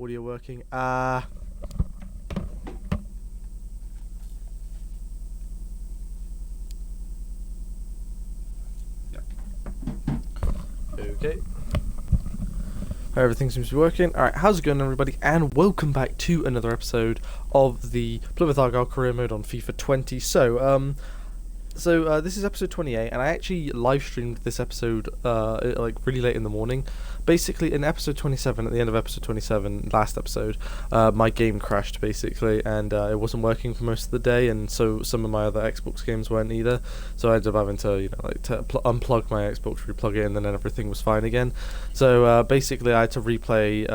audio working? Yeah. Okay. Everything seems to be working. Alright, how's it going, everybody? And welcome back to another episode of the Plymouth Argyle career mode on FIFA 20. So this is episode 28, and I actually live streamed this episode like really late in the morning. Basically, in episode 27, at the end of episode 27, last episode, my game crashed basically, and it wasn't working for most of the day, and so some of my other Xbox games weren't either. So I ended up having to, unplug my Xbox, replug it, and then everything was fine again. So basically, I had to replay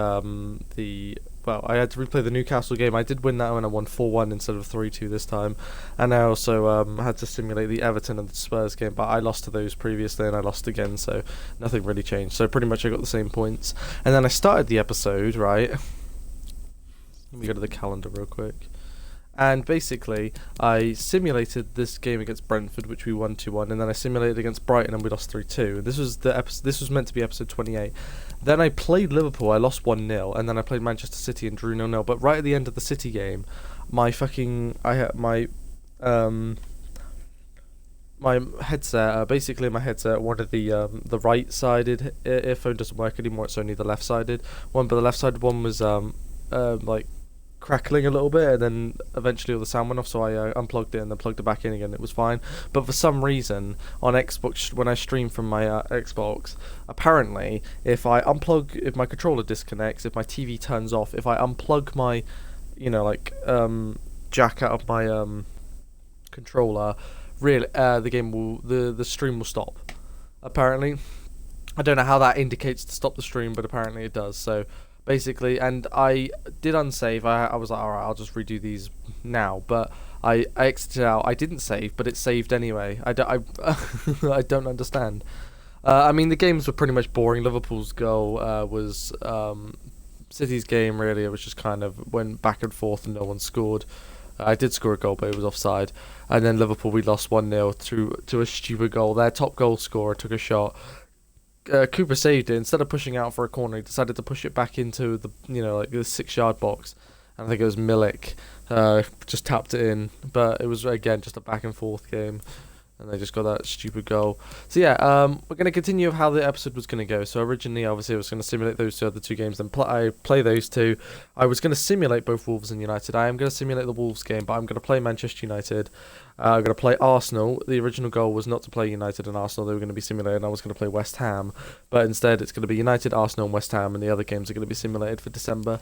I had to replay the Newcastle game. I did win that one. I won 4-1 instead of 3-2 this time. And I also had to simulate the Everton and the Spurs game, but I lost to those previously and I lost again, so nothing really changed. So pretty much I got the same points. And then I started the episode, right? Let me go to the calendar real quick. And basically, I simulated this game against Brentford, which we won 2-1, and then I simulated against Brighton, and we lost 3-2. This was meant to be episode 28. Then I played Liverpool, I lost 1-0, and then I played Manchester City and drew 0-0. But right at the end of the City game, my headset, basically my headset, one of the right-sided earphone doesn't work anymore. It's only the left-sided one, but the left-sided one was like crackling a little bit, and then eventually all the sound went off, so I unplugged it and then plugged it back in again. It was fine, but for some reason on Xbox, when I stream from my Xbox, apparently if my controller disconnects, if my TV turns off, if I unplug my jack out of my controller, really the stream will stop. Apparently, I don't know how that indicates to stop the stream, but apparently it does. So basically, and I did unsave. I was like, alright, I'll just redo these now. But I exited out. I didn't save, but it saved anyway. I don't understand. I mean, the games were pretty much boring. Liverpool's goal was City's game, really. It was just kind of went back and forth and no one scored. I did score a goal, but it was offside. And then Liverpool, we lost 1-0 to a stupid goal. Their top goal scorer took a shot. Cooper saved it. Instead of pushing out for a corner, he decided to push it back into the the 6-yard box. And I think it was Milik just tapped it in, but it was again just a back and forth game, and they just got that stupid goal. So yeah, we're going to continue with how the episode was going to go. So originally, obviously, I was going to simulate those other two games, then I play those two. I was going to simulate both Wolves and United. I am going to simulate the Wolves game, but I'm going to play Manchester United. I'm going to play Arsenal. The original goal was not to play United and Arsenal. They were going to be simulated, and I was going to play West Ham. But instead, it's going to be United, Arsenal, and West Ham, and the other games are going to be simulated for December.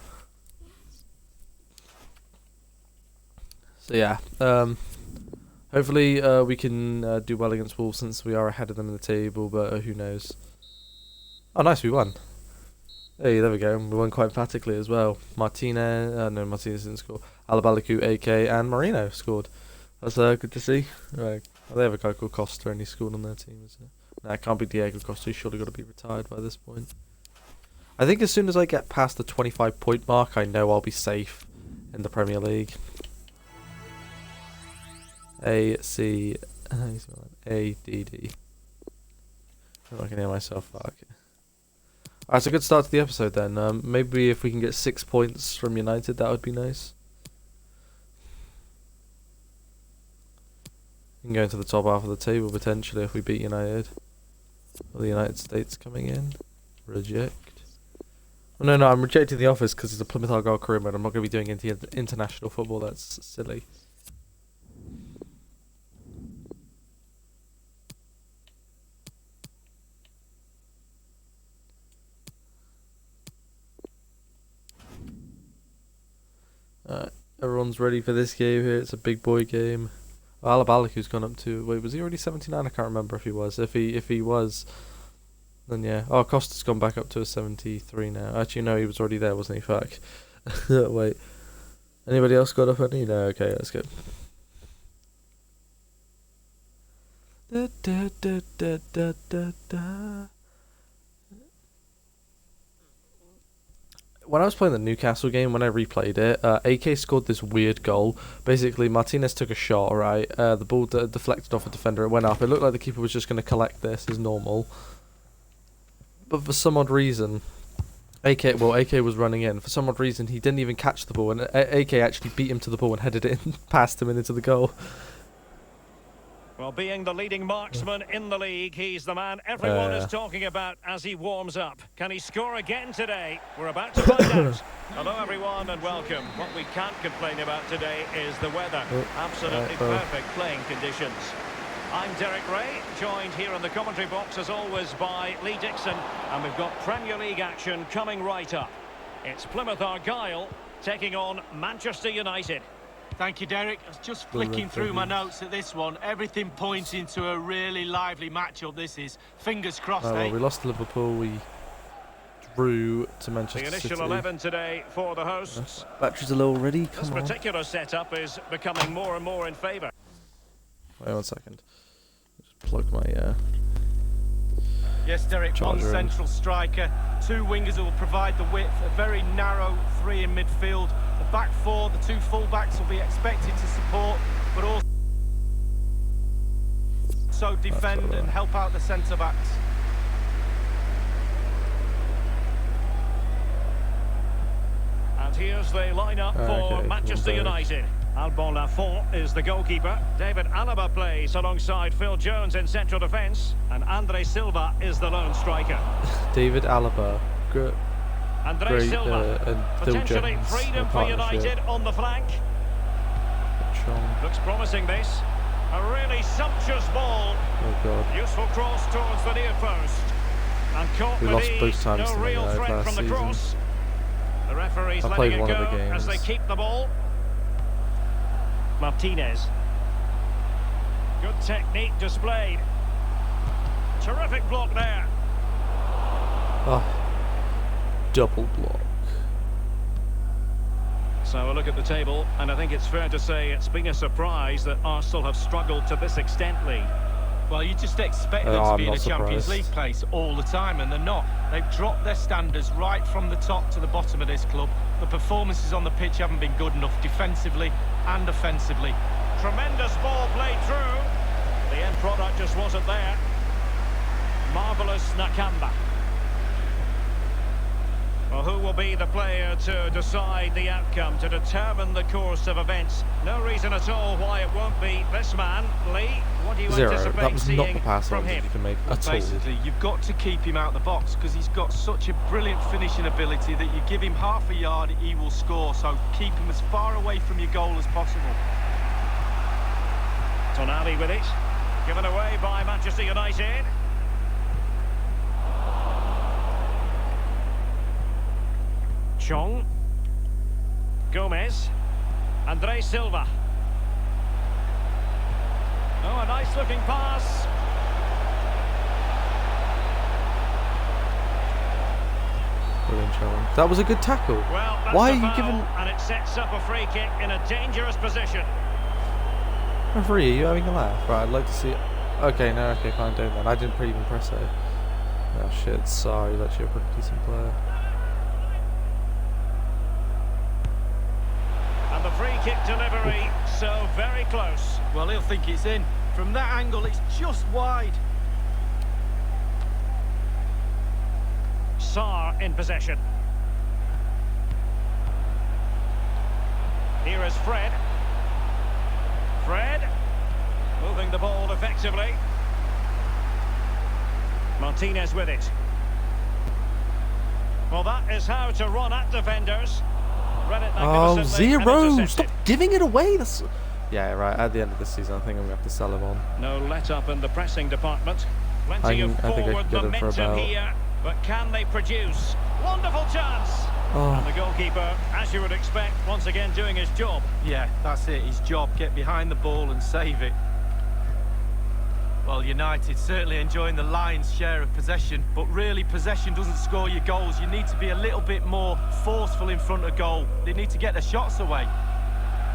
So yeah, hopefully we can do well against Wolves since we are ahead of them in the table, but who knows. Oh nice, we won. Hey, there we go. We won quite emphatically as well. Martinez didn't score. Alabaliku, AK, and Marino scored. That's good to see. Right. They have a guy called Costa, and he scored on their team, isn't it? Nah, it can't be Diego Costa. He's surely got to be retired by this point. I think as soon as I get past the 25-point mark, I know I'll be safe in the Premier League. ACADD. I can hear myself. Fuck. Alright, so a good start to the episode then. Maybe if we can get 6 points from United, that would be nice. We can go into the top half of the table potentially if we beat United. Or the United States coming in. Reject. Oh, no, I'm rejecting the office because it's a Plymouth Argyle career mode. I'm not going to be doing international football. That's silly. Everyone's ready for this game here. It's a big boy game. Alabaliku's gone up to... Wait, was he already 79? I can't remember if he was. If he was, then yeah. Oh, Costa's gone back up to a 73 now. Actually, no, he was already there, wasn't he? Fuck. Wait. Anybody else got up any? No, okay, let's go. Da, da, da, da, da, da, da. When I was playing the Newcastle game, when I replayed it, AK scored this weird goal. Basically, Martinez took a shot, right? The ball deflected off a defender, it went up. It looked like the keeper was just going to collect this as normal. But for some odd reason, AK was running in. For some odd reason, he didn't even catch the ball, and AK actually beat him to the ball and headed it in, past him and into the goal. Well, being the leading marksman in the league, he's the man everyone is talking about as he warms up. Can he score again today? We're about to find out. Hello, everyone, and welcome. What we can't complain about today is the weather. Absolutely perfect playing conditions. I'm Derek Ray, joined here in the commentary box, as always, by Lee Dixon, and we've got Premier League action coming right up. It's Plymouth Argyle taking on Manchester United. Thank you, Derek. I was just flicking through my notes at this one. Everything pointing to a really lively matchup. This is. Fingers crossed, well, we lost to Liverpool. We drew to Manchester City. The initial City. 11 today for the hosts. Batteries are low already. This particular setup is becoming more and more in favour. Wait 1 second. Just plug my Yes, Derek, one central striker, two wingers who will provide the width, a very narrow three in midfield. The back four, the two full-backs will be expected to support, but also defend and help out the centre-backs. And here's the lineup for Manchester United. Alban Lafont is the goalkeeper. David Alaba plays alongside Phil Jones in central defence. And Andre Silva is the lone striker. David Alaba. Good. Andre Silva. And potentially Jones, freedom for United on the flank. Looks promising, this. A really sumptuous ball. Oh, God. Useful cross towards the near post. And caught we lost both times no real threat from the cross. The referee's letting it go as they keep the ball. Martinez. Good technique displayed. Terrific block there. Oh, double block. So a look at the table, and I think it's fair to say it's been a surprise that Arsenal have struggled to this extent, Lee. Well, you just expect them to be in a Champions League place all the time, and they're not. They've dropped their standards right from the top to the bottom of this club. The performances on the pitch haven't been good enough, defensively and offensively. Tremendous ball played through. The end product just wasn't there. Marvellous Nakamba. Well, who will be the player to decide the outcome, to determine the course of events? No reason at all why it won't be this man. Lee, what do you anticipate that was seeing not the pass from him? You can make at all. Basically, you've got to keep him out the box because he's got such a brilliant finishing ability that you give him half a yard, he will score. So keep him as far away from your goal as possible. Tonali with it. Given away by Manchester United. Chong. Gomez. Andre Silva. Oh, a nice looking pass. Brilliant challenge. That was a good tackle. Well, that's why are a you foul, giving... And it sets up a free kick in a dangerous position. Referee, are you having a laugh? Right, I'd like to see it. Okay, no, okay, fine, don't then. I didn't even press it. Oh shit, sorry, that's actually a pretty decent player. And the free kick delivery, so very close. Well, he'll think it's in. From that angle, it's just wide. Sarr in possession. Here is Fred. Fred, moving the ball effectively. Martinez with it. Well, that is how to run at defenders. Read it oh, zero! Stop giving it away! That's... Yeah, right, at the end of this season, I think I'm going to have to sell him on. No let-up in the pressing department. Plenty of forward momentum here, but can they produce? Wonderful chance! Oh. And the goalkeeper, as you would expect, once again doing his job. Yeah, that's it, his job. Get behind the ball and save it. Well, United certainly enjoying the lion's share of possession, but really possession doesn't score your goals. You need to be a little bit more forceful in front of goal. They need to get the shots away.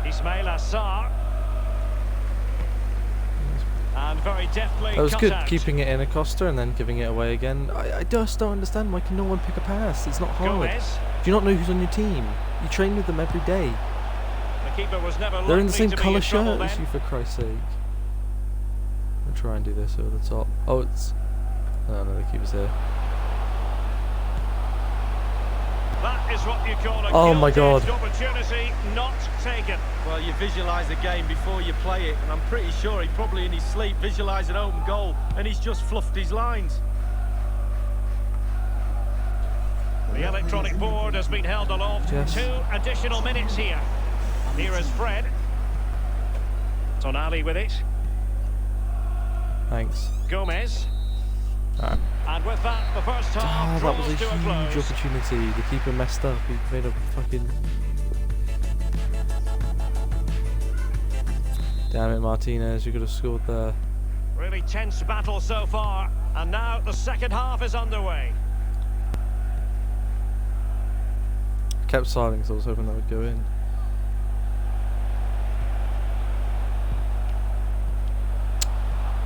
Ismail Assar. And very deftly that was good, out. keeping it in Acosta and then giving it away again. I just don't understand, why can no one pick a pass? It's not hard. Gomez. Do you not know who's on your team? You train with them every day. The keeper was never They're in the same to colour be in trouble shirt as you, for Christ's sake. I'll try and do this over the top. Oh, it's... Oh no, the keeper's here. is what you call a Oh my God. opportunity not taken. Well, you visualise a game before you play it, and I'm pretty sure he probably in his sleep visualised an open goal, and he's just fluffed his lines. The electronic board has been held aloft. Yes. 2 additional minutes here. Here is Fred. Tonali with it. Thanks. Gomez. Alright. And with that, the first half That was draws a to a huge close. opportunity. The keeper messed up. He made a fucking... Damn it, Martinez. You could have scored there. Really tense battle so far. And now the second half is underway. Kept silent because I was hoping that would go in.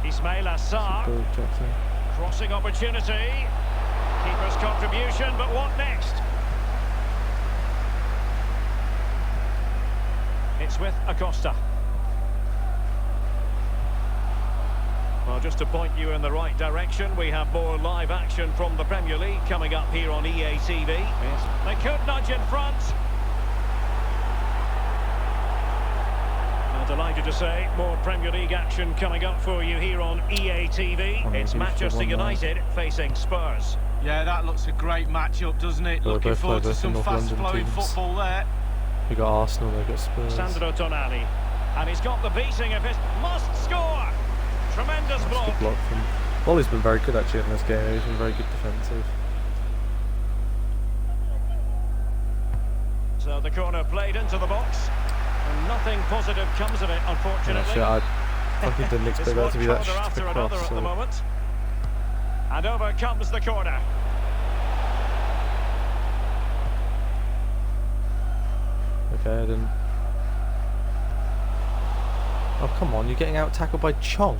Ismail Assar. Superb, Jackson. Crossing opportunity. Keeper's contribution, but what next? It's with Acosta. Well, just to point you in the right direction, we have more live action from the Premier League coming up here on EA TV. Yes. They could nudge in front. I'm delighted to say more Premier League action coming up for you here on EA TV. Oh, It's Manchester United facing Spurs. Yeah, that looks a great matchup, doesn't it? Well, Looking both forward play to both some North London fast-flowing teams. football there. We got Arsenal, they got Spurs. Sandro Tonali. And he's got the beating of his must score. Tremendous That's block. good block from... Wally's been very good actually in this game. He's been very good defensive. So the corner played into the box. And nothing positive comes of it, unfortunately. Actually, I fucking didn't expect that to be that One corner after shit another across. at the moment. And over comes the corner. Okay, I didn't... Oh, come on, you're getting out-tackled by Chong.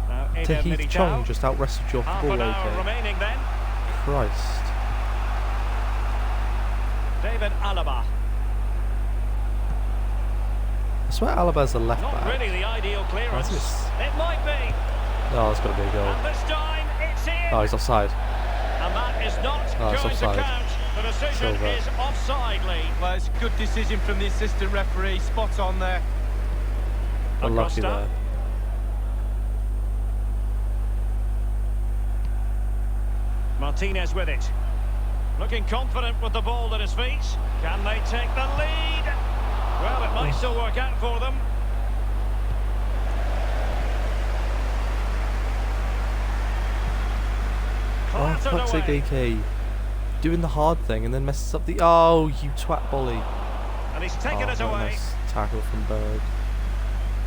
Now Tahith Chong just out-wrestled your half ball, an hour okay. remaining then. Christ. David Alaba. I swear Alaba's a left Not back. really the ideal clearance. What's this? It might be. Oh, it's got to be a goal. And this time it's in. Oh, he's offside. And that is not Oh, it's going offside. to count. The decision Silver. is offside, Lee. Well, it's a good decision from the assistant referee. Spot on there. Unlucky Acosta. there. Martinez with it. Looking confident with the ball at his feet. Can they take the lead? Well, it might still work out for them. Oh, Clattered fuck's sake, away. AK. Doing the hard thing and then messes up the... Oh, you twat, Bolly. And he's taken Oh, it what a away. nice tackle from Berg.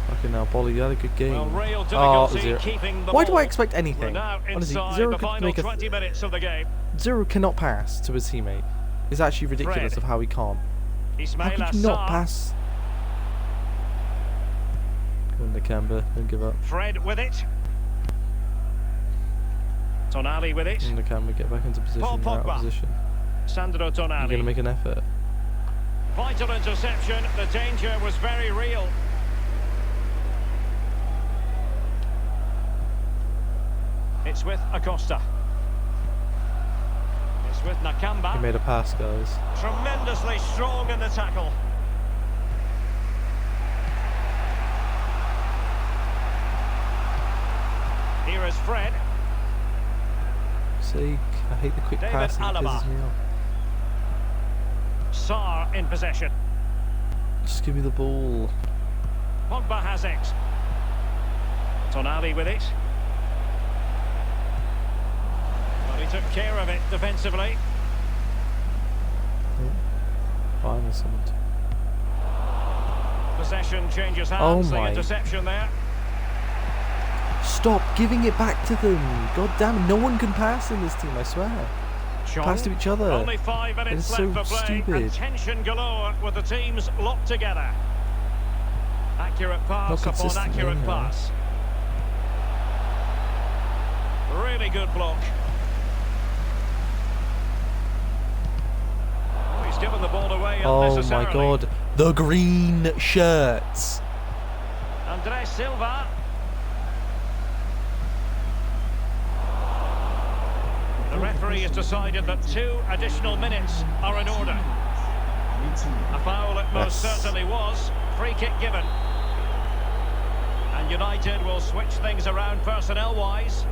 Fucking hell, Bolly, you had a good game. Well, real Oh, difficulty zero. keeping the Why do ball. I expect We're anything? now Honestly, inside Zero the could final make 20 minutes of the game. Zero cannot pass to his teammate. It's actually ridiculous Fred. of how he can't. How Ismail could you not Assar. pass? Go on, Nakamba, don't give up. Fred with it. Tonali with it. Nakamba, get back into position. Paul You're out of Pogba. position. Sandro You're going to Tonali. make an effort. Vital interception. The danger was very real. It's with Acosta. It's with He Nakamba. made a pass, guys. Tremendously strong in the tackle. Here is Fred. See, I hate the quick David passing. It Alaba. pisses me off. Sarr in possession. Just give me the ball. Pogba has it. Tonali with it. Well, he took care of it defensively. Oh, innocent. Possession changes Oh hands. The my. interception there. Stop giving it back to them. God damn, no one can pass in this team, I swear. Chong. Pass to each other. Only 5 It minutes is left so for play. stupid. And tension galore with the teams locked together. Accurate pass Not upon consistent, accurate anyhow. pass. Really good block. Oh, he's given the ball away Oh unnecessarily. my god. The green shirts. Andres Silva. The referee referee has decided that 2 additional minutes are in order. A foul it most certainly was. Free kick given. And United will switch things around personnel-wise.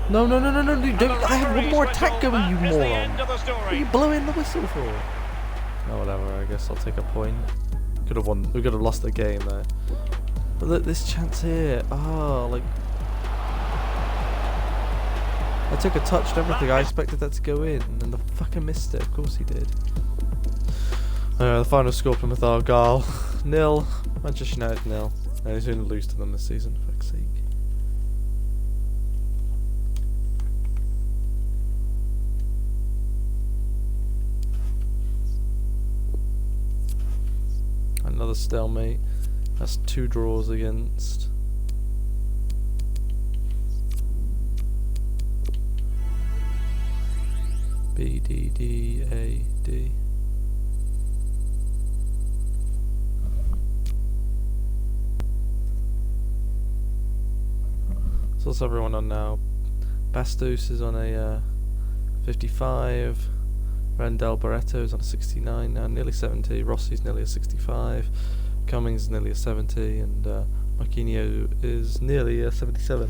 No, no, no, no, no, dude, don't, I have one more attack going, you moron. What are you blowing the whistle for? Oh, whatever, I guess I'll take a point. Could have won, we could have lost the game there. But look, this chance here, like... I took a touch and everything, I expected that to go in, and the fucker missed it, of course he did. The final score, Plymouth Argyle, 0, Manchester United 0. And he's going to lose to them this season, for fuck's sake. Another stalemate. That's 2 draws against. B, D, D, A, D. So what's everyone on now? Bastos is on a 55. Randall Barretto's on a 69 now, nearly 70. Rossi's nearly a 65. Cummings is nearly a 70, and Marquinhos is nearly a 77.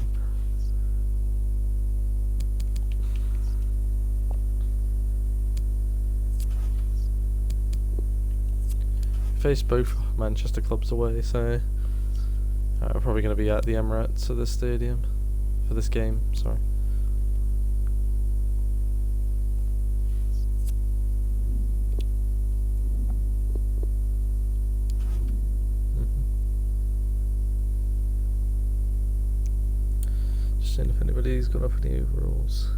Faced both Manchester clubs away, so we're probably going to be at the Emirates at this stadium for this game. Sorry. Just seeing if anybody's got up any overalls.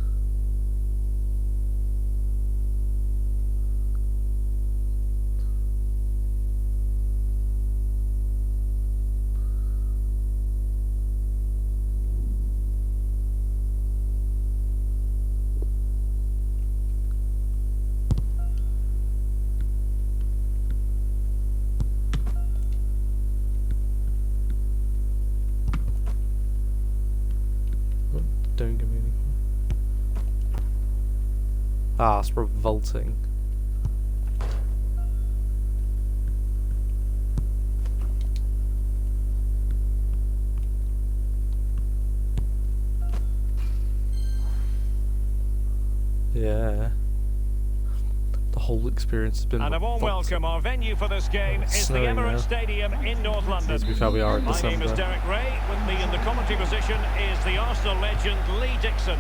Don't give me any. Ah, it's revolting. Yeah. The whole experience has been And a warm welcome. Our venue for this game is the Emirates Stadium in North London. To be fair, we are in My December. name is Derek Ray. With me in the commentary position is the Arsenal legend Lee Dixon.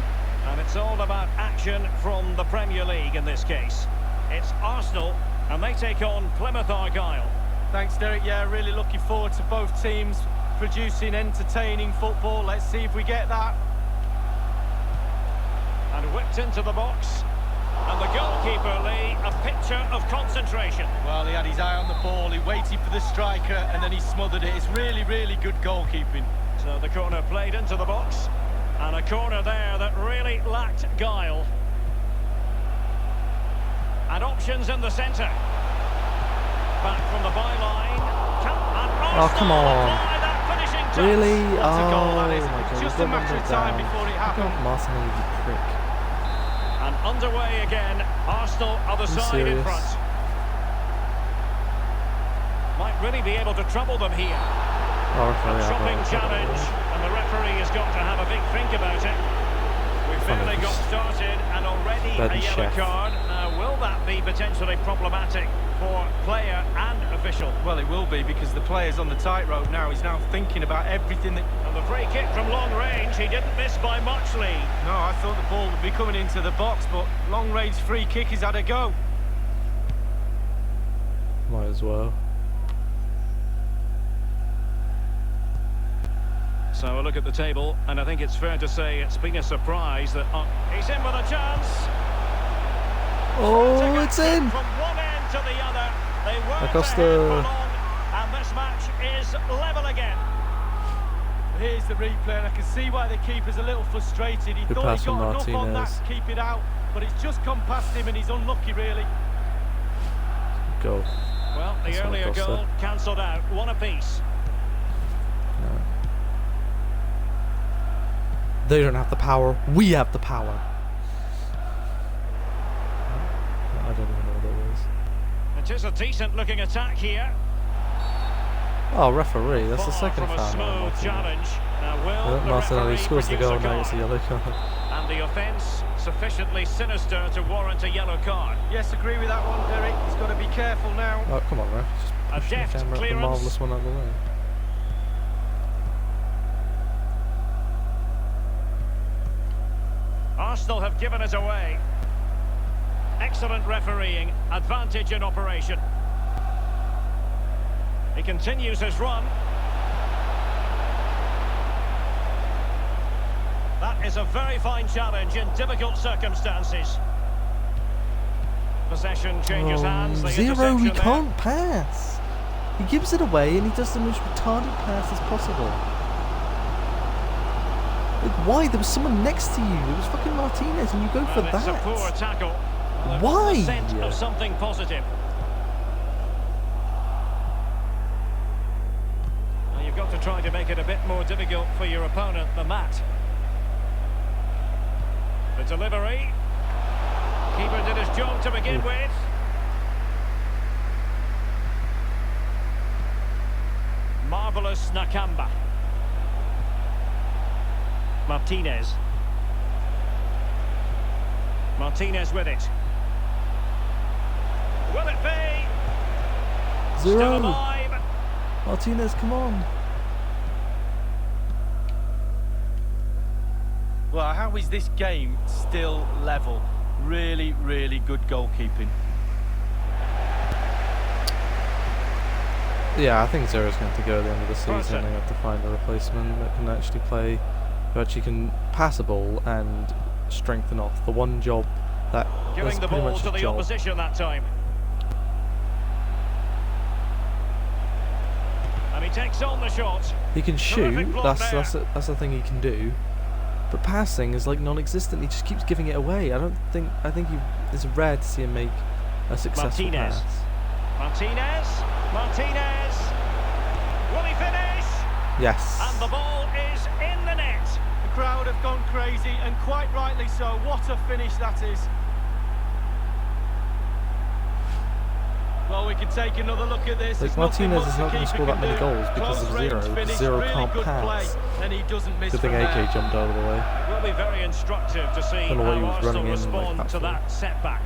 And it's all about action from the Premier League in this case. It's Arsenal, and they take on Plymouth Argyle. Thanks, Derek. Yeah, really looking forward to both teams producing entertaining football. Let's see if we get that. And whipped into the box. And the goalkeeper, Lee, a picture of concentration. Well, he had his eye on the ball, he waited for the striker, and then he smothered it. It's really, really good goalkeeping. So the corner played into the box. And a corner there that really lacked guile. And options in the centre. Back from the byline. Oh, come on. Really? What a goal that is. Oh my God. Just a matter of time before it happened. Martinelli, you prick. And underway again. Arsenal other side in front. Might really be able to trouble them here. Oh, okay, A chopping challenge, and the referee has got to have a big think about it. We've barely got started, and already a yellow card. Now, will that be potentially problematic for player and official? Well, it will be, because the player's on the tightrope now. He's now thinking about everything that... And the free kick from long range, he didn't miss by much, Lee. No, I thought the ball would be coming into the box, but long-range free kick, he's had a go. Might as well. So a look at the table, and I think it's fair to say it's been a surprise that he's in with a chance. Oh, it's in! From one end to the other, they weren't Acosta. ahead for long, and this match is level again. Here's the replay, and I can see why the keeper's a little frustrated. He Good thought pass he from got enough on that Martinez. to keep it out, but it's just come past him, and he's unlucky, really. Goal. Well, the That's earlier Acosta. goal cancelled out, one apiece. No. They don't have the power. We have the power. I don't even know what it was. It is a decent-looking attack here. Oh, referee. That's the Far second from a foul. smooth challenge. Now, will the Martinelli referee scores the produce goal, a now it's a card? yellow card. And the offence sufficiently sinister to warrant a yellow card. Yes, agree with that one, Derek. He's got to be careful now. Oh, come on, ref. A Just pushing the deft camera up the clearance. marvellous one out of the way. Arsenal have given it away. Excellent refereeing, advantage in operation. He continues his run. That is a very fine challenge in difficult circumstances. Possession changes hands. The Zero, he interception there. can't pass. He gives it away and he does the most retarded pass as possible. Like, why? There was someone next to you. It was fucking Martinez and you go for And it's a that. poor tackle. Well, Why? the scent of something positive. Now you've got to try to make it a bit more difficult for your opponent than that. The delivery. Keeper did his job to begin with. Marvellous Nakamba. Martinez. Martinez with it. Will it be? Still Zero. alive. Martinez, come on. Well, how is this game still level? Really, really good goalkeeping. Yeah, I think Zero's going to go at the end of the season. They have to find a replacement that can actually play, who actually can pass a ball and strengthen off. The one job that Giving that's the pretty ball much to his the job. opposition that time. And he takes on the shot. He can shoot. Terrific block That's there. the thing he can do. But passing is like non-existent. He just keeps giving it away. I think it's rare to see him make a successful Martinez. pass. Martinez. Martinez. Will he finish? Yes. And the ball is in the net. The crowd have gone crazy, and quite rightly so. What a finish that is. Well, we can take another look at this. Like, There's nothing Martinez much is the not going to keeper score that can many do. goals because of Close Zero. range finish, Zero really can't good pass. play, and he doesn't miss Good from thing AK there. jumped out of the way. It will be very instructive to see Don't know how what he was Arsenal running in like respond that to for. that setback.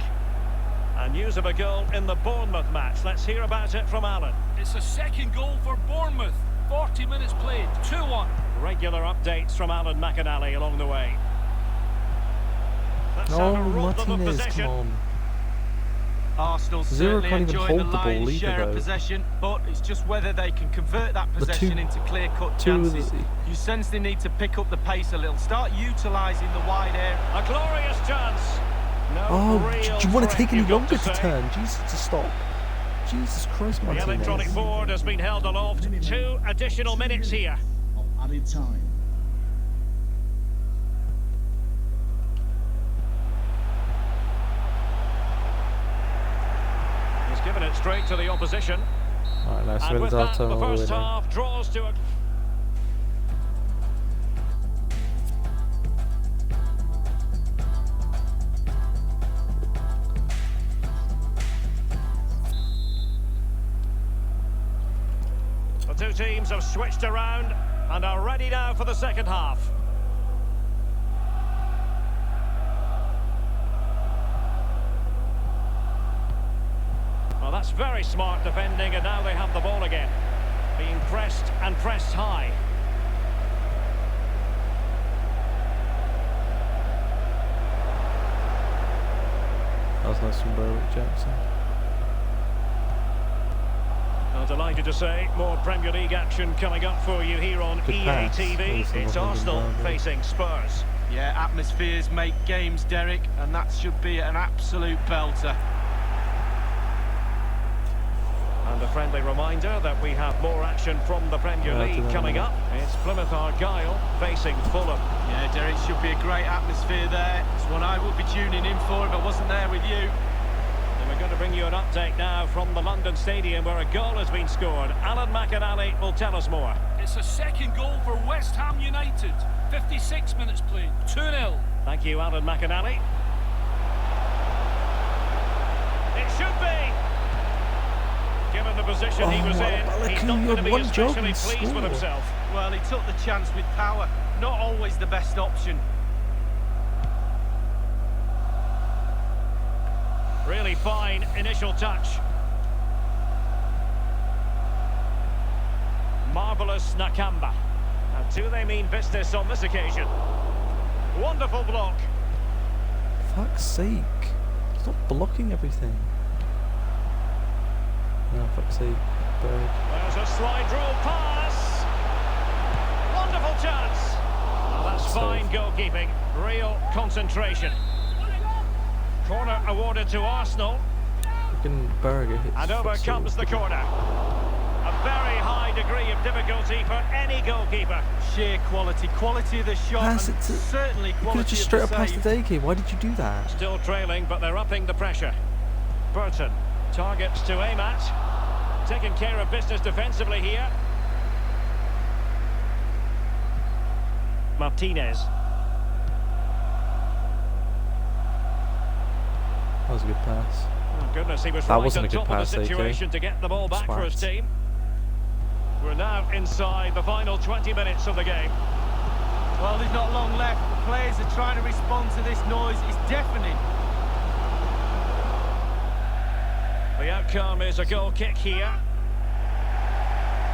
And news of a goal in the Bournemouth match. Let's hear about it from Alan. It's a second goal for Bournemouth. 40 minutes played, 2-1. Regular updates from Alan McAnally along the way. Let's have a Oh, run to the Martinez, possession. come on. Arsenal Zero certainly can't even enjoying the hold the ball lion's either, share of though. possession, but it's just whether they can convert that possession into clear-cut chances. You sense they need to pick up the pace a little, start utilising the wide area. A glorious chance. No Oh, real do you want to threat, take any you've got longer to say. turn? Jesus, to stop. Jesus Christ, The Martinez. electronic board has been held aloft. 2 additional minutes here. Of added time. He's given it straight to the opposition. Alright, nice. And Wins with our that, turn the on the first winner. half draws to a... The two teams have switched around and are ready now for the second half. Well, that's very smart defending, and now they have the ball again. Being pressed and pressed high. That was nice from Berwick Jackson. I'm delighted to say more Premier League action coming up for you here on Good EA pass. TV. Awesome, It's wasn't it, Arsenal Bradley? facing Spurs. Yeah, atmospheres make games, Derek, and that should be an absolute belter. And a friendly reminder that we have more action from the Premier Yeah, League coming up. It's Plymouth Argyle facing Fulham. Yeah, Derek, should be a great atmosphere there. It's one I would be tuning in for if I wasn't there with you. The We're going to bring you an update now from the London Stadium where a goal has been scored. Alan McAnally will tell us more. It's a second goal for West Ham United. 56 minutes played. 2-0. Thank you, Alan McAnally. It should be. Given the position he was in, he's not going to be especially pleased with himself. Well, he took the chance with power. Not always the best option. Really fine initial touch. Marvellous Nakamba. Now, do they mean business on this occasion? Wonderful block. Fuck's sake. Stop blocking everything. No, fuck's sake. Bird. There's a slide rule pass. Wonderful chance. Well, that's fine goalkeeping. Real concentration. Corner awarded to Arsenal. Fucking Berger hits. And over comes the corner. A very high degree of difficulty for any goalkeeper. Sheer quality. Quality of the shot. Pass and it to, certainly you could quality have just of straight the up passed save. it to AK. Why did you do that? Still trailing, but they're upping the pressure. Burton targets to aim at. Taking care of business defensively here. Martinez. That was a good pass. Oh, goodness, he was That right wasn't on a good top pass, of the AK. situation to get the ball back for his Swat. team. We're now inside the final 20 minutes of the game. Well, there's not long left. The players are trying to respond to this noise. It's deafening. The outcome is a goal kick here.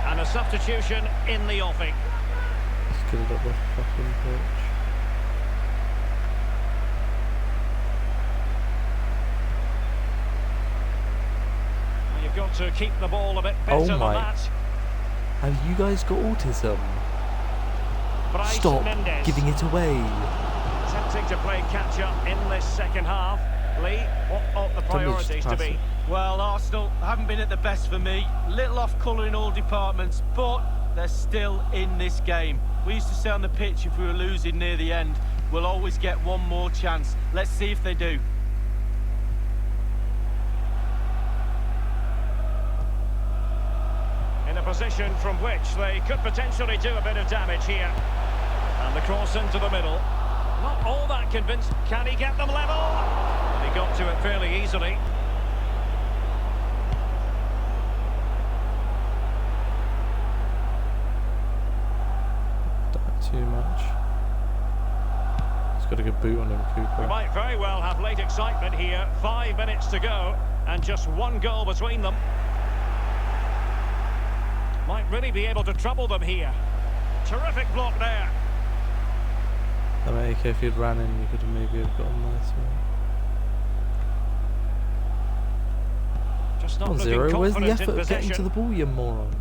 And a substitution in the offing. Let's get it up the fucking pitch. Well, you've got to keep the ball a bit better than my. that. Have you guys got autism? Bryce Stop Mendes. giving it away. Attempting to play catch-up in this second half. Lee, what ought the Tell me just priorities to pass be? it. Well, Arsenal haven't been at the best for me. Little off colour in all departments, but they're still in this game. We used to say on the pitch if we were losing near the end, we'll always get one more chance. Let's see if they do. In a position from which they could potentially do a bit of damage here. And the cross into the middle. Not all that convinced. Can he get them level? And he got to it fairly easily. Too much. He's got a good boot on him, We Cooper. might very well have late excitement here. 5 minutes to go and just one goal between them. Might really be able to trouble them here. Terrific block there. I mean, AK, if you'd ran in, you could have maybe have gotten there. Just not 1-0. looking Where's the confident effort in of getting to possession. the ball, you moron?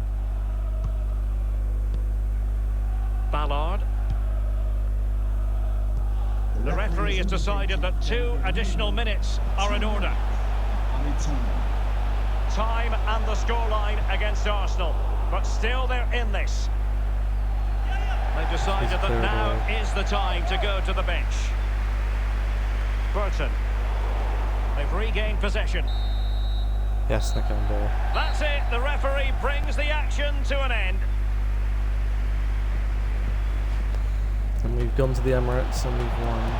Ballard. The referee has decided that 2 additional minutes are in order. Time and the scoreline against Arsenal, but still they're in this. They've decided that now is the time to go to the bench. Burton. They've regained possession. Yes, Nakamba. That's it. The referee brings the action to an end. And we've gone to the Emirates and we've won.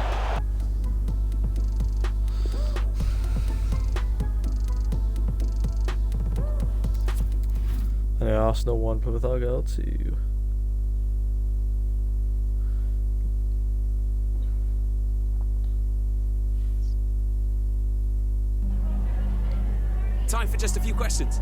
Anyway, Arsenal 1, Plymouth Argyle 2. Time for just a few questions.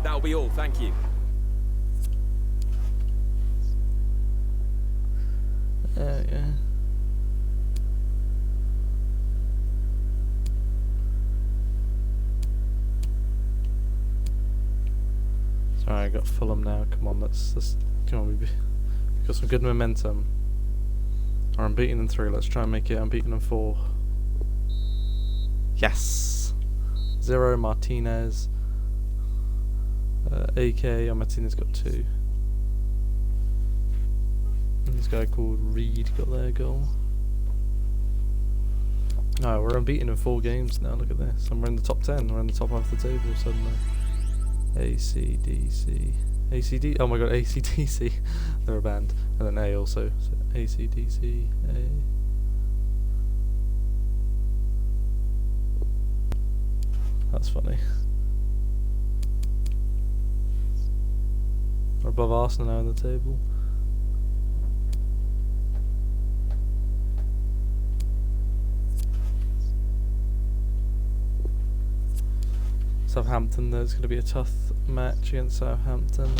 That'll be all, thank you. Yeah. Sorry, I got Fulham now. Come on, let's Come on, we've got some good momentum. We're unbeaten in 3. Let's try and make it unbeaten in 4. Yes! 0, Martinez. AK, Martinez got 2. And this guy called Reed got their goal. No, we're unbeaten in 4 games now, look at this. And we're in the top 10, we're in the top half of the table suddenly. ACDC. ACD, oh my god, ACDC. They're a band. And then A also. So ACDC, A. That's funny. We're above Arsenal now in the table. Southampton, there's going to be a tough match against Southampton.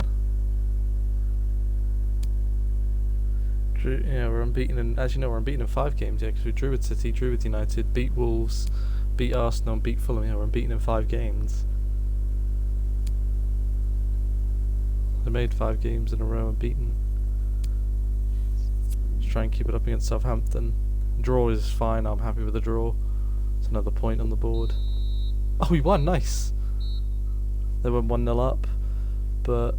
Yeah, we're unbeaten in, as you know, we're unbeaten in 5 games, yeah, because we drew with City, drew with United, beat Wolves, beat Arsenal, and beat Fulham. Yeah, we're unbeaten in 5 games. They made 5 games in a row unbeaten. Let's try and keep it up against Southampton. Draw is fine, I'm happy with the draw. It's another point on the board. Oh, we won, nice! They went 1-0 up, but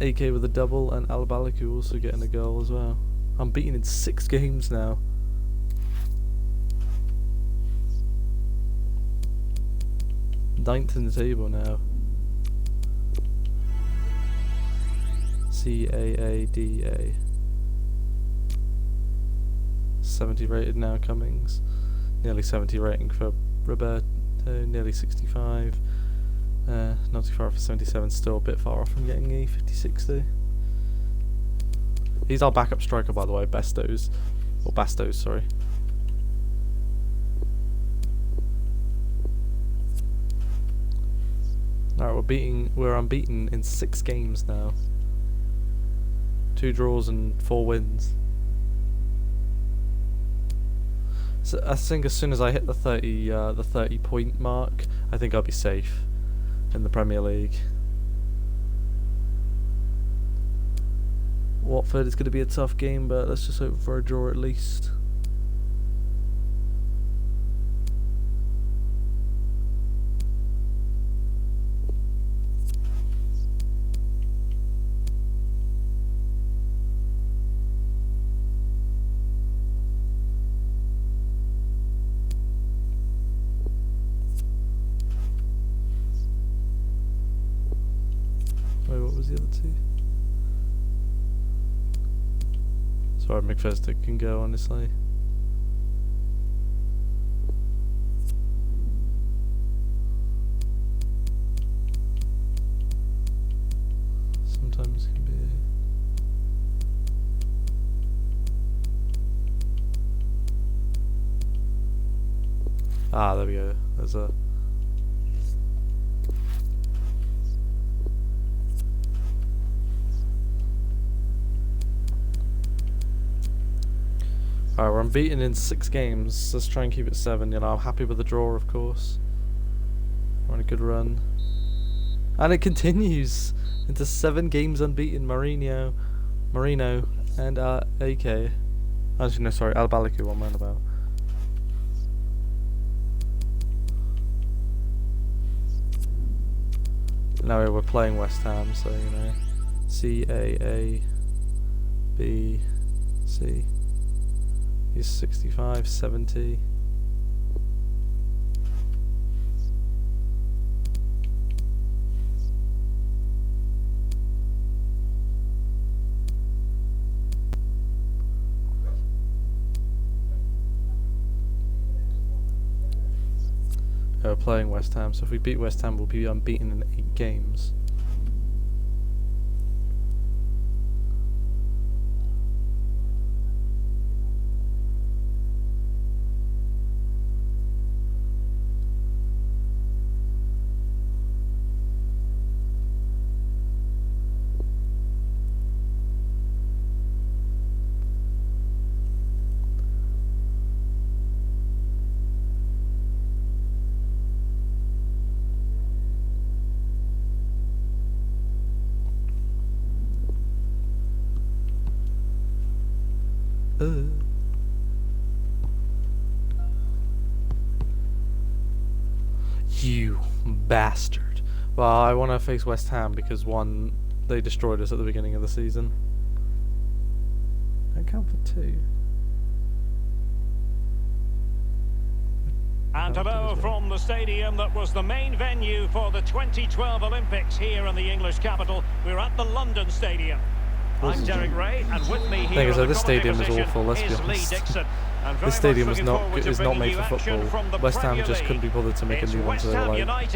AK with a double and Alabaliku also getting a goal as well. I'm beaten in 6 games now. Ninth in the table now. CAADA. 70 rated now, Cummings. Nearly 70 rating for Roberto, nearly 65. Not too far off for 77, still a bit far off from getting a 56 though. He's our backup striker, by the way, Bastos. Or Bastos, sorry. Alright, we're unbeaten in 6 games now. 2 draws and 4 wins. So I think as soon as I hit the 30 point mark, I think I'll be safe in the Premier League. Watford is going to be a tough game, but let's just hope for a draw at least. Wait, what was the other 2? Sorry, McFestick can go, honestly. Sometimes it can be there we go. There's a... Alright, we're unbeaten in 6 games. Let's try and keep it 7. You know, I'm happy with the draw, of course. We're on a good run. And it continues into 7 games unbeaten. Marino, and AK. Actually, no, sorry, Albaliku, I'm on about. Now we're playing West Ham, so, you know. CAABC. He's 65, 70. We're playing West Ham, so if we beat West Ham, we'll be unbeaten in 8 games. bastard. Well, I want to face West Ham because one, they destroyed us at the beginning of the season. Don't count for 2. And hello from the stadium that was the main venue for the 2012 Olympics here in the English capital. We're at the London Stadium. I'm Derek Ray, and with me here so this stadium is awful, let's be honest. This stadium is not made for football. West Ham just couldn't be bothered to make a new one, so they were like,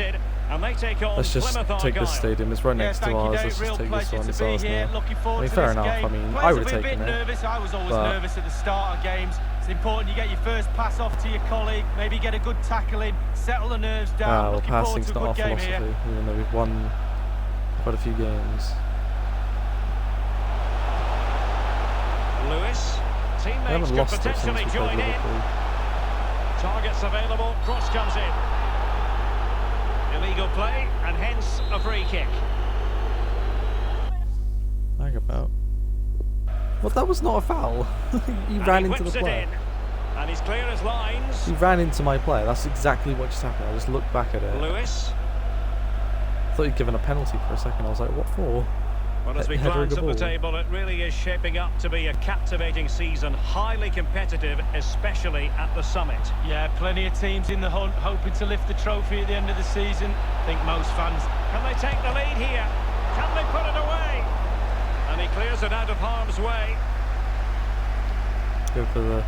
let's just take this stadium. It's right next to ours. Let's just take this one. It's ours now. I mean, fair enough. I mean, I would have taken it. I was always nervous at the start of games. It's important you get your first pass off to your colleague, maybe get a good tackle in, settle the nerves down. Well, passing's not our philosophy, even though we've won quite a few games. Lewis, teammates could potentially join in. Targets available, cross comes in. Illegal play, and hence a free kick. Hang about. Well, that was not a foul. He ran into the player. And he's clear as lines. He ran into my player. That's exactly what just happened. I just looked back at it. Lewis. I thought he'd given a penalty for a second. I was like, what for? Well, as we glance at the table, it really is shaping up to be a captivating season, highly competitive, especially at the summit. Yeah, plenty of teams in the hunt, hoping to lift the trophy at the end of the season. I think most fans. Can they take the lead here? Can they put it away? And he clears it out of harm's way. Go for the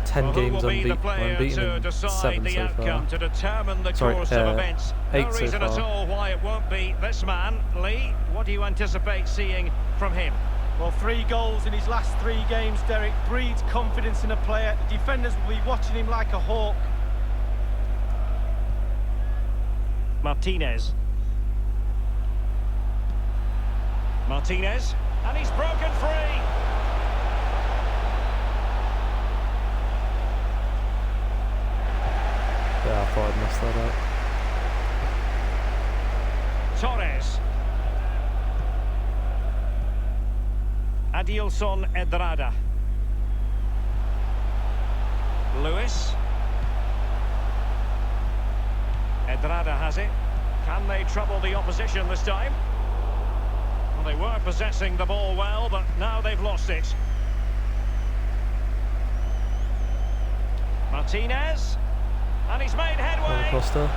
10 games unbeaten in 7 so far. To determine the course of events. 8 no reason so far. at all why it won't be this man. Lee, what do you anticipate seeing from him? Well, 3 goals in his last 3 games, Derek, breeds confidence in a player. The defenders will be watching him like a hawk. Martinez, and he's broken free. Yeah, I thought I'd messed that up. Torres. Adilson Edrada. Lewis. Edrada has it. Can they trouble the opposition this time? Well, they were possessing the ball well, but now they've lost it. Martinez. And he's made headway. Costa.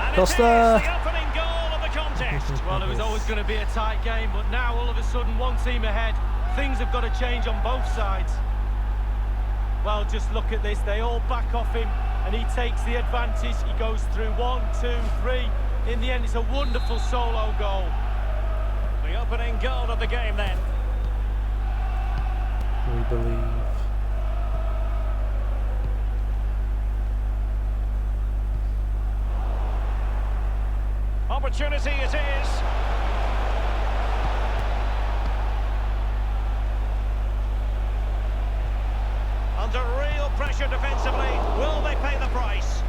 And Costa. it is the opening goal of the contest. Well, it was always going to be a tight game, but now all of a sudden one team ahead. Things have got to change on both sides. Well, just look at this. They all back off him, and he takes the advantage. He goes through 1, 2, 3. In the end, it's a wonderful solo goal. The opening goal of the game then. We believe. Opportunity it is. Under real pressure defensively, will they pay the price?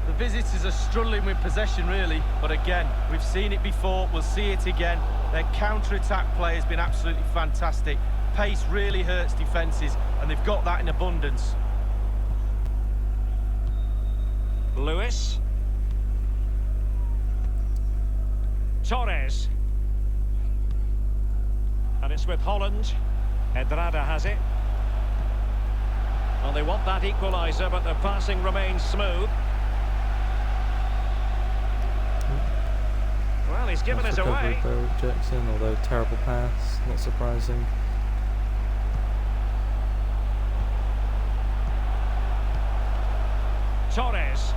The visitors are struggling with possession, really, but again, we've seen it before, we'll see it again. Their counter-attack play has been absolutely fantastic. Pace really hurts defences, and they've got that in abundance. Lewis. Torres. And it's with Holland. Edrada has it. Well, they want that equaliser, but their passing remains smooth. Well, he's given us away. Jackson, although terrible pass, not surprising. Torres.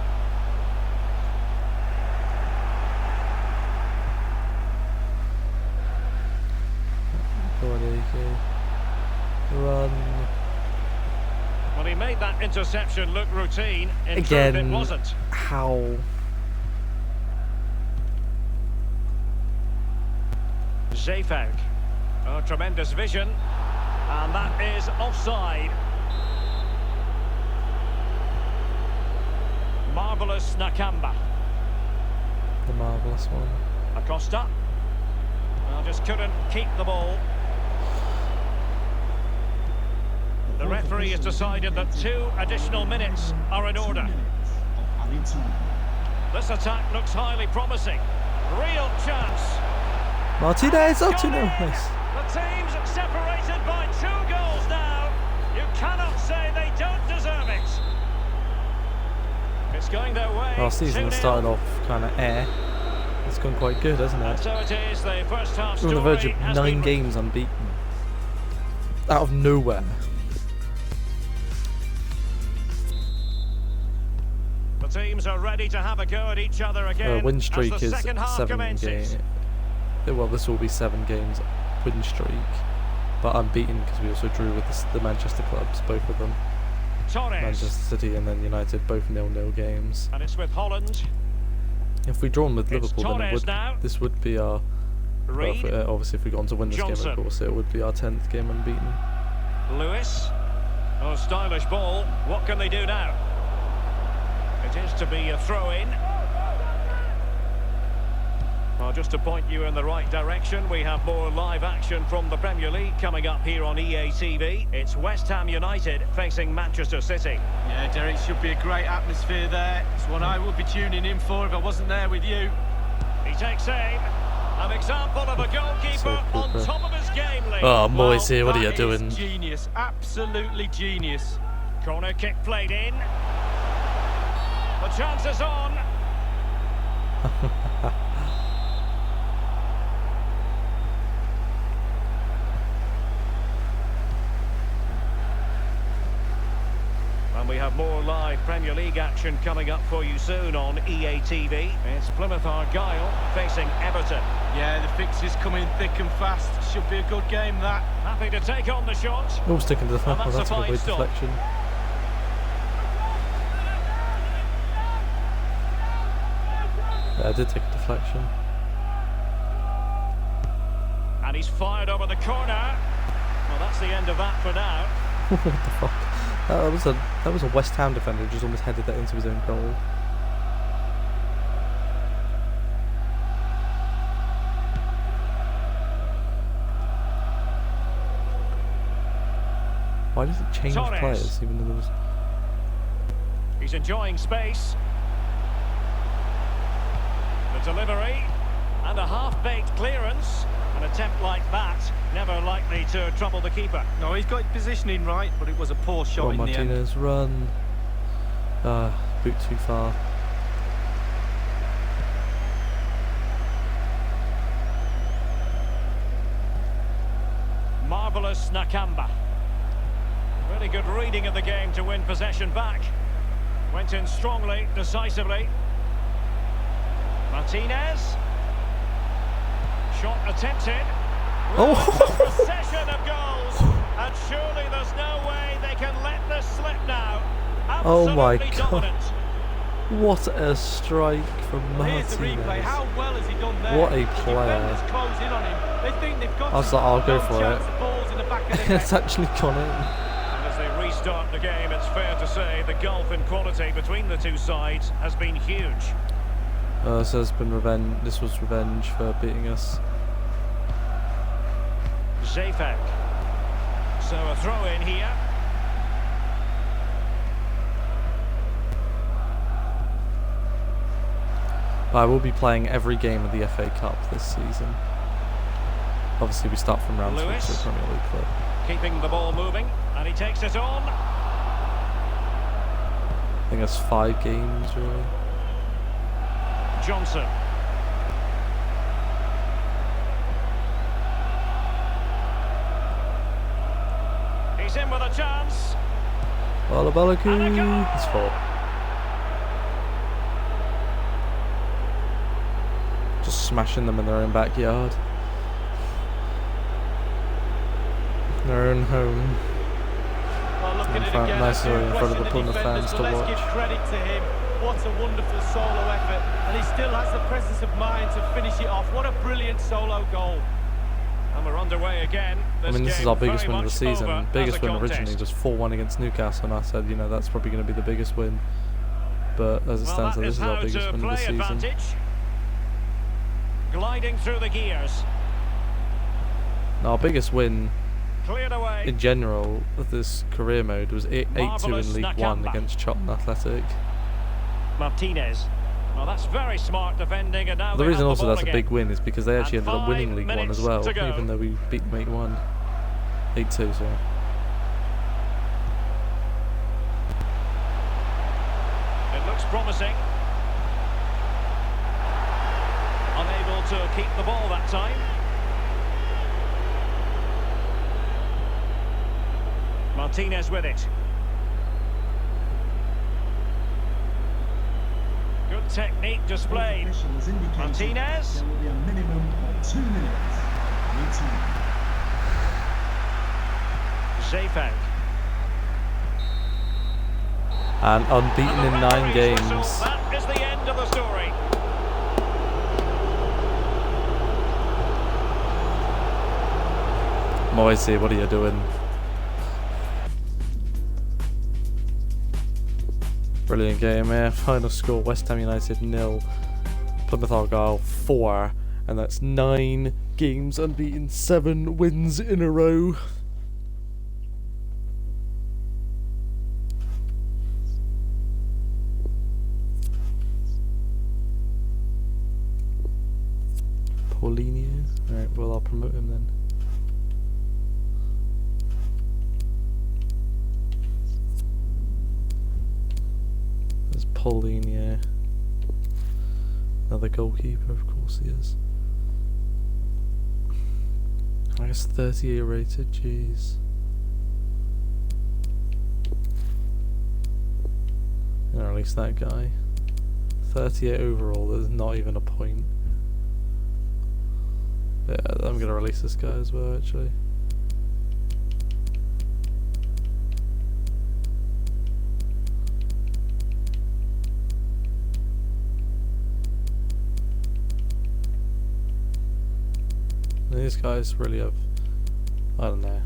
Run. Well, he made that interception look routine. In Again, truth, it wasn't. How? Zeefuik. Oh, tremendous vision. And that is offside. Marvellous Nakamba. The marvellous one. Acosta. Well, just couldn't keep the ball. The referee has decided that 2 additional minutes are in order. This attack looks highly promising. Real chance. Martinez, oh, Got 2-0. in. Nice. The team's separated by 2 goals now. You cannot say they don't deserve it. It's going their way. Our season 2-0. started off kind of air. It's gone quite good, hasn't And it? so it is. The first half We're on the verge of story has 9 been games unbeaten. Out of nowhere. The teams are ready to have a go at each other again. Win as streak the is second half 7 commences. games. Well, this will be 7 games win streak. But unbeaten because we also drew with the Manchester clubs, both of them. Torres. Manchester City and then United, both 0-0 games. And it's with Holland. If we drawn with It's Liverpool, then Torres now. this would be our... Well, Reed. obviously, if we got on to win this game, Johnson. of course, it would be our 10th game unbeaten. Lewis. Oh, stylish ball. What can they do now? It is to be a throw-in. Well, just to point you in the right direction, we have more live action from the Premier League coming up here on EA TV. It's West Ham United facing Manchester City. Yeah, Derek, should be a great atmosphere there. It's one I would be tuning in for if I wasn't there with you. He takes aim. An example of a goalkeeper on Keeper. top of his game, Lee. Oh, Moyes here, what are you That is doing? Genius, absolutely genius. Corner kick played in. The chance is on. And we have more live Premier League action coming up for you soon on EA TV. It's Plymouth Argyle facing Everton. Yeah, the fixtures coming thick and fast. Should be a good game, that. Happy to take on the shot. Oh, sticking to the And well, that's a good fine way stop. deflection. Yeah, I did take a deflection. And he's fired over the corner. Well, that's the end of that for now. What the fuck? That was a West Ham defender who just almost headed that into his own goal. Why does it change Torres. players even though there was... He's enjoying space. The delivery and a half-baked clearance. An attempt like that, never likely to trouble the keeper. No, he's got his positioning right, but it was a poor shot Oh, in the end. Martinez, run. Boot too far. Marvellous Nakamba. Really good reading of the game to win possession back. Went in strongly, decisively. Martinez. Shot attempted. Oh. Procession of goals. And surely there's no way they can let this slip now. Oh my Absolutely God. dominant. What a strike from Here's the replay. Martinez. How well has he done there? What a The player. defenders close in on him. They think they've got I was him. like, I'll go No for chance. it. The ball's in the back of the It's net. actually gone in. And as they restart the game, it's fair to say the gulf in quality between the two sides has been huge. So it's been revenge. This was revenge for beating us. Zafek. So a throw in here. I will be playing every game of the FA Cup this season. Obviously, we start from round 3 Lewis. to the Premier League club. Keeping the ball moving, and he takes it on. I think that's 5 games, really. Johnson. He's in with a chance. And a goal. Balabalaku. It's 4. Just smashing them in their own backyard. Their own home. Well, looking In at it front- again, nice I do in front of question the Plymouth defenders, fans but to let's watch. give credit to him. What a wonderful solo effort, and he still has the presence of mind to finish it off. What a brilliant solo goal. And we're underway again. I mean, this is game our biggest very win of the much over season. as Biggest a win contest. originally was 4-1 against Newcastle, and I said, you know, that's probably going to be the biggest win. But as it Well, stands, that this is is our how biggest to win of the play season. advantage. Gliding through the gears. Now, our biggest win Cleared away. in general, this career mode was 8-2 Marvellous in League One Nakamba. against Charlton Athletic. Martinez. Well, that's very smart defending, and now The they reason have also the ball that's a again. big win is because they actually And ended up winning 5 League One minutes as well, to go. even though we beat them 8-1. 8-2, sorry. It looks promising. Unable to keep the ball that time. Martinez with it. Good technique displayed. Martinez. There will be a minimum of 2 minutes. Routine. Zayfeld. And unbeaten in 9 games. That is the end of the story. Moisey, what are you doing? Brilliant game here. Final score, West Ham United 0, Plymouth Argyle 4, and that's 9 games unbeaten, 7 wins in a row. Paulinho. Alright, well, I'll promote him then. There's Paulinho. Another goalkeeper, of course he is. I guess 38 rated, jeez. Or at least that guy. 38 overall, there's not even a point. Yeah, I'm gonna release this guy as well, actually. These guys really have, I don't know.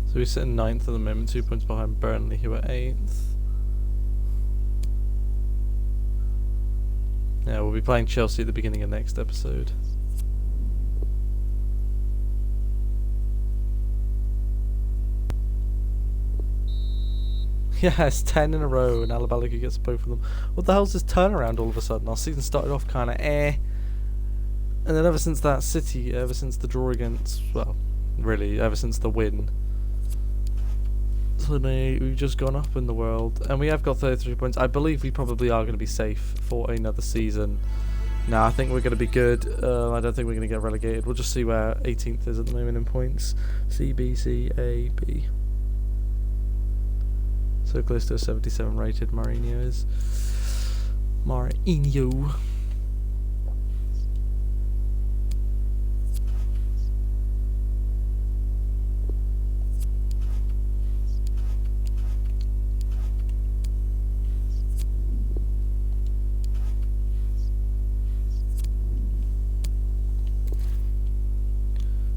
So we sit in 9th at the moment, 2 points behind Burnley, who are 8th. Yeah, we'll be playing Chelsea at the beginning of next episode. Yes, 10 in a row, and Alabalika gets both of them. What the hell's this turnaround all of a sudden? Our season started off kind of and then ever since that City, ever since the draw against, well, really, ever since the win, suddenly we've just gone up in the world, and we have got 33 points. I believe we probably are going to be safe for another season. Now I think we're going to be good. I don't think we're going to get relegated. We'll just see where 18th is at the moment in points. C, B, C, A, B. So close to a 77 rated Mourinho is. Mourinho.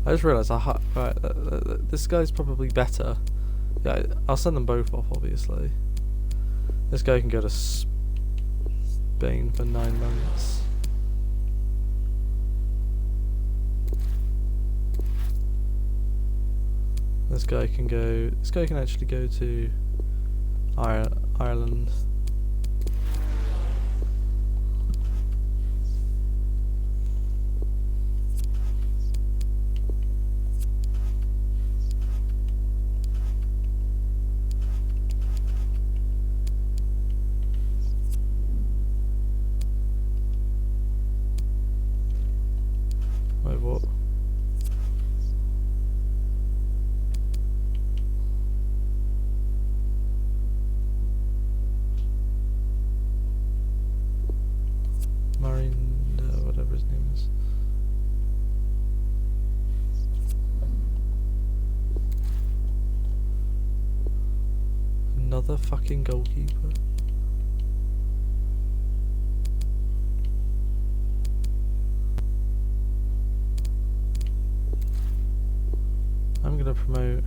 I just realised this guy's probably better. Yeah, I'll send them both off, obviously. This guy can go to Spain for 9 months. This guy can go. This guy can actually go to Ireland. Wait, what? Another fucking goalkeeper. I'm gonna promote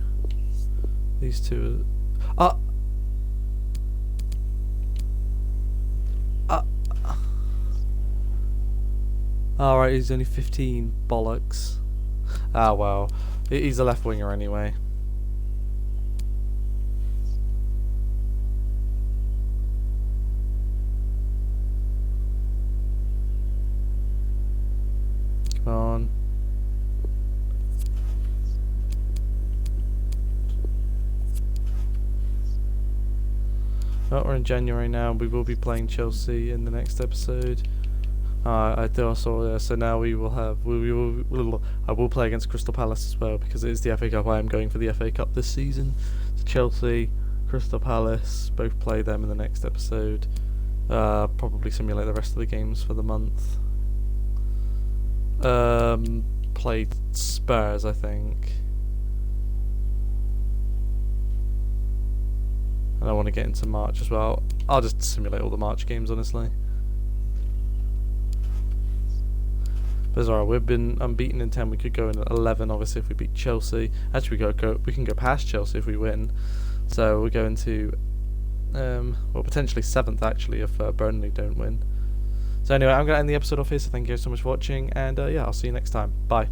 these two. Alright, he's only 15. Bollocks. Ah, well. He's a left winger anyway. Come on. Oh, we're in January now. We will be playing Chelsea in the next episode. I do saw so now we will have I will play against Crystal Palace as well because it is the FA Cup. I am going for the FA Cup this season. So Chelsea, Crystal Palace, both play them in the next episode. Probably simulate the rest of the games for the month. Played Spurs, I think. And I want to get into March as well. I'll just simulate all the March games, honestly. But it's alright, we've been unbeaten in 10, we could go in at 11 obviously if we beat Chelsea. Actually we can go past Chelsea if we win. So we're going to, well potentially 7th actually if Burnley don't win. So anyway, I'm going to end the episode off here, so thank you so much for watching, and yeah, I'll see you next time. Bye.